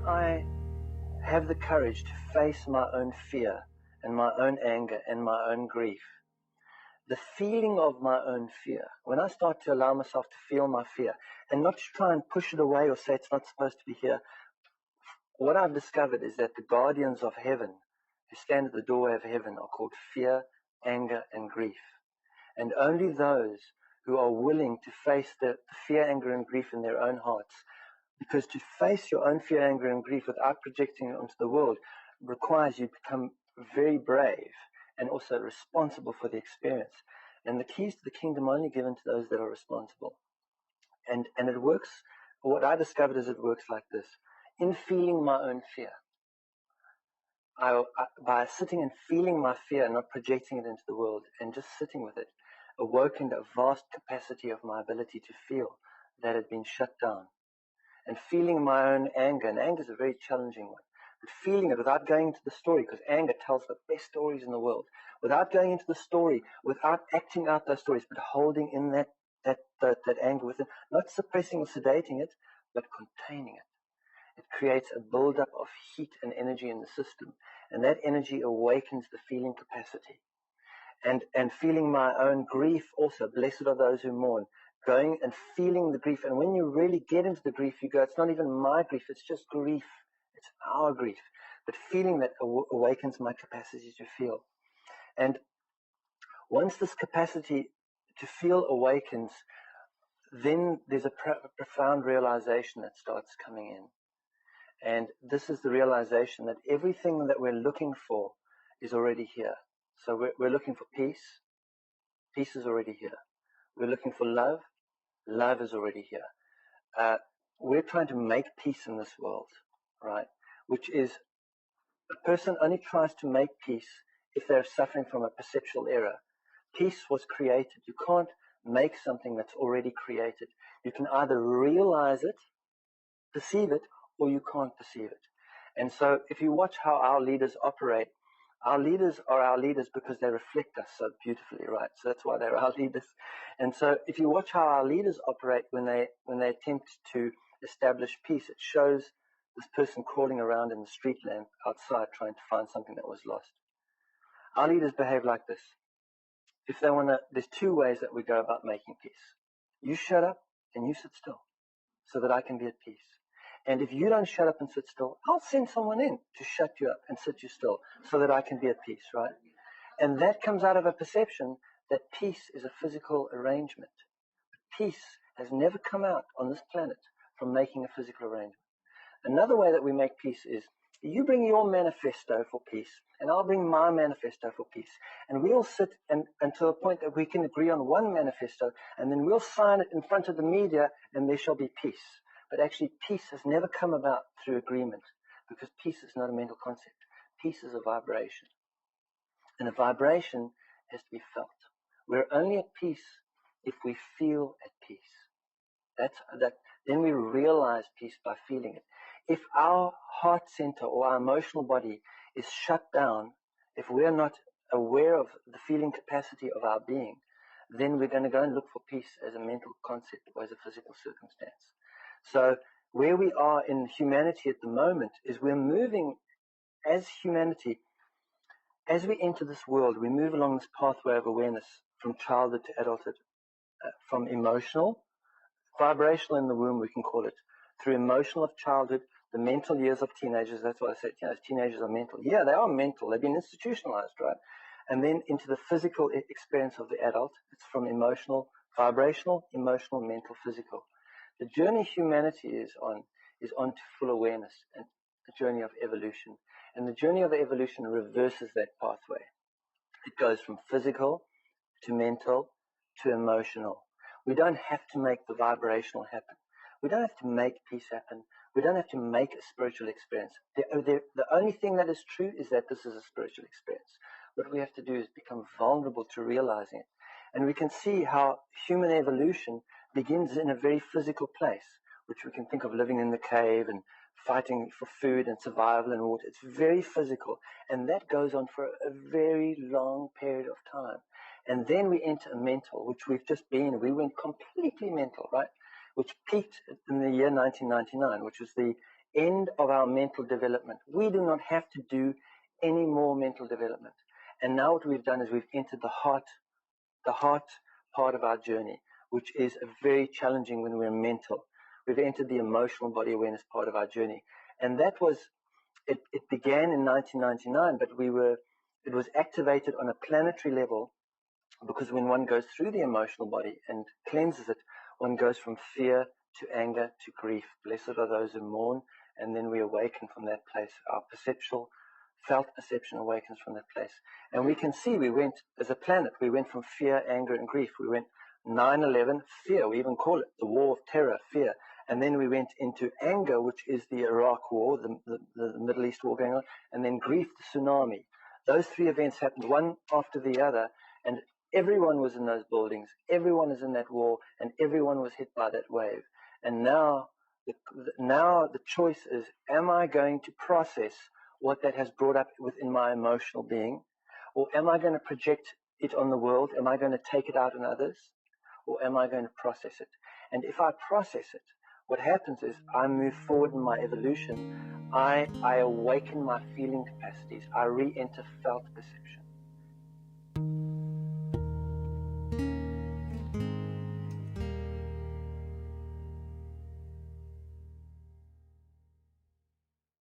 I have the courage to face my own fear and my own anger and my own grief, the feeling of my own fear, when I start to allow myself to feel my fear and not to try and push it away or say it's not supposed to be here, what I've discovered is that the guardians of heaven who stand at the doorway of heaven are called fear, anger, and grief. And only those who are willing to face the fear, anger, and grief in their own hearts, because to face your own fear, anger, and grief without projecting it onto the world requires you to become very brave and also responsible for the experience. And the keys to the kingdom are only given to those that are responsible. And it works, what I discovered is it works like this. In feeling my own fear, by sitting and feeling my fear and not projecting it into the world and just sitting with it, awoken a vast capacity of my ability to feel that had been shut down. And feeling my own anger, and anger is a very challenging one, but feeling it without going into the story, because anger tells the best stories in the world, without going into the story, without acting out those stories, but holding in that anger within, not suppressing or sedating it, but containing it. It creates a buildup of heat and energy in the system, and that energy awakens the feeling capacity. And feeling my own grief also, blessed are those who mourn, going and feeling the grief. And when you really get into the grief, you go, it's not even my grief, it's just grief. It's our grief. But feeling that awakens my capacity to feel. And once this capacity to feel awakens, then there's a profound realization that starts coming in. And this is the realization that everything that we're looking for is already here. So we're looking for peace. Peace is already here. We're looking for love. Love is already here. We're trying to make peace in this world, right? Which is, a person only tries to make peace if they're suffering from a perceptual error. Peace was created. You can't make something that's already created. You can either realize it, perceive it, or you can't perceive it. And so if you watch how our leaders operate, our leaders are our leaders because they reflect us so beautifully, right? So that's why they're our leaders. And so if you watch how our leaders operate when they attempt to establish peace, it shows this person crawling around in the street lamp outside trying to find something that was lost. Our leaders behave like this. If they want to, there's two ways that we go about making peace. You shut up and you sit still so that I can be at peace. And if you don't shut up and sit still, I'll send someone in to shut you up and sit you still so that I can be at peace, right? And that comes out of a perception that peace is a physical arrangement. Peace has never come out on this planet from making a physical arrangement. Another way that we make peace is you bring your manifesto for peace, and I'll bring my manifesto for peace. And we'll sit until a point that we can agree on one manifesto, and then we'll sign it in front of the media, and there shall be peace. But actually, peace has never come about through agreement, because peace is not a mental concept. Peace is a vibration. And a vibration has to be felt. We're only at peace if we feel at peace. Then we realize peace by feeling it. If our heart center or our emotional body is shut down, if we're not aware of the feeling capacity of our being, then we're going to go and look for peace as a mental concept or as a physical circumstance. So where we are in humanity at the moment is we're moving as humanity. As we enter this world, we move along this pathway of awareness from childhood to adulthood, from emotional, vibrational in the womb, we can call it, through emotional of childhood, the mental years of teenagers. That's why I said, teenagers are mental. Yeah, they are mental. They've been institutionalized, right? And then into the physical experience of the adult. It's from emotional, vibrational, emotional, mental, physical. The journey humanity is on to full awareness and the journey of evolution. And the journey of evolution reverses that pathway. It goes from physical to mental to emotional. We don't have to make the vibrational happen. We don't have to make peace happen. We don't have to make a spiritual experience. The only thing that is true is that this is a spiritual experience. What we have to do is become vulnerable to realizing it. And we can see how human evolution begins in a very physical place, which we can think of living in the cave and fighting for food and survival and water. It's very physical. And that goes on for a very long period of time. And then we enter a mental, which we've just been. We went completely mental, right? Which peaked in the year 1999, which was the end of our mental development. We do not have to do any more mental development. And now what we've done is we've entered the heart part of our journey, which is very challenging when we're mental. We've entered the emotional body awareness part of our journey. And that was, it began in 1999, but it was activated on a planetary level, because when one goes through the emotional body and cleanses it, one goes from fear to anger to grief. Blessed are those who mourn, and then we awaken from that place. Our felt perception awakens from that place. And we can see we went, as a planet, we went from fear, anger, and grief. We went 9/11, fear. We even call it the war of terror, fear. And then we went into anger, which is the Iraq war, the Middle East war going on, and then grief, the tsunami. Those three events happened one after the other, and everyone was in those buildings, everyone is in that war, and everyone was hit by that wave. And now the choice is, am I going to process what that has brought up within my emotional being? Or am I going to project it on the world? Am I going to take it out on others? Or am I going to process it? And if I process it, what happens is I move forward in my evolution. I awaken my feeling capacities. I re-enter felt perception.